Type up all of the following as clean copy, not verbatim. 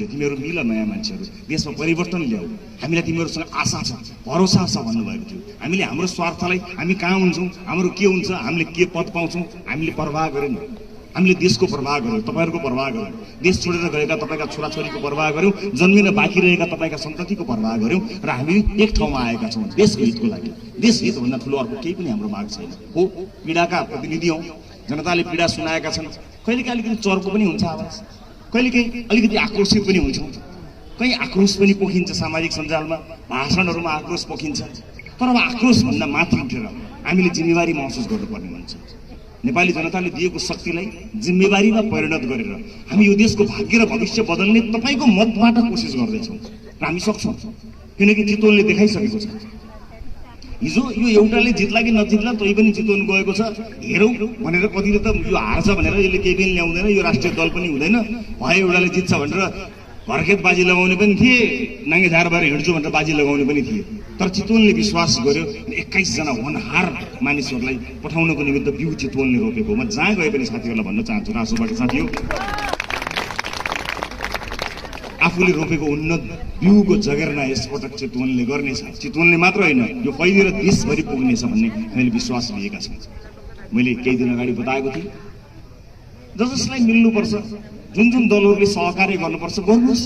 तिमीहरू मिल नयाँ मान्छेहरू देशमा परिवर्तन ल्याऊ हामीलाई तिमीहरूसँग आशा छ भरोसा छ भन्नुभएको थियो हामीले हाम्रो स्वार्थलाई हामी कहाँ हुन्छौँ हाम्रो के हुन्छ हामीले के पद पाउँछौँ हामीले परवाह गरेनौँ हामीले देशको परवाह गर्यौँ तपाईहरूको परवाह गर्यौँ देश छोडेर गएका तपाईँका छोराछोरीको परवाह गर्यौँ जन्मिन बाँकी रहेका तपाईँका सन्ततिको परवाह गर्यौँ र हामी एक ठाउँमा आएका छौँ देशको हितको लागि देश हितभन्दा ठुलो अर्को केही पनि हाम्रो माग छैन हो पीडाका प्रतिनिधि हौँ जनताले पीडा सुनाएका छन् कहिलेकाहीँ अलिकति चर्को पनि हुन्छ आवाज कहिलेकाहीँ अलिकति आक्रोशित पनि हुन्छौँ कहीँ आक्रोश पनि पोखिन्छ सामाजिक सञ्जालमा भाषणहरूमा आक्रोश पोखिन्छ तर अब आक्रोशभन्दा माथि उठेर हामीले जिम्मेवारी महसुस गर्नुपर्ने हुन्छ नेपाली जनताले दिएको शक्तिलाई जिम्मेवारीमा परिणत गरेर हामी यो देशको भाग्य र भविष्य बदल्ने तपाईँको मतबाट कोसिस गर्दैछौँ र हामी सक्छौँ किनकि चितवनले देखाइसकेको छ हिजो यो एउटाले जित्ला कि नजित्ला तै पनि चितवन गएको छ हेरौँ भनेर कतिले त यो हार्छ भनेर यसले केही पनि ल्याउँदैन यो राष्ट्रिय दल पनि हुँदैन भए एउटाले जित्छ भनेर घरखेत बाजी लगाउने पनि थिए नाङ्गे झार भएर हिँड्छु भनेर बाजी लगाउने पनि थिए तर चितवनले विश्वास गर्यो 21 जना होनहार मानिसहरूलाई पठाउनको निमित्त बिउ चितवनले रोपेको म जहाँ गए पनि साथीहरूलाई भन्न चाहन्छु रासोबाट साथी हो आफूले रोपेको उन्नत बिउको जगेर्ना यसपटक चितवनले गर्नेछ चितवनले मात्र होइन यो फैलिएर देशभरि पुग्नेछ भन्ने हामीले विश्वास लिएका छौँ मैले केही दिन अगाडि बताएको थिएँ जसलाई मिल्नुपर्छ जुन जुन दलहरूले सहकार्य गर्नुपर्छ गर्नुहोस्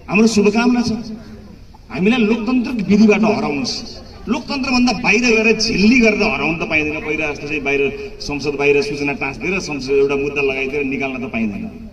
हाम्रो शुभकामना छ हामीलाई लोकतान्त्रिक विधिबाट हराउनुहोस् लोकतन्त्रभन्दा बाहिर गएर झिल्ली गरेर हराउन त पाइँदैन पहिला जस्तो चाहिँ बाहिर संसद बाहिर सूचना टाँच्दिएर संसद एउटा मुद्दा लगाइदिएर निकाल्न त पाइँदैन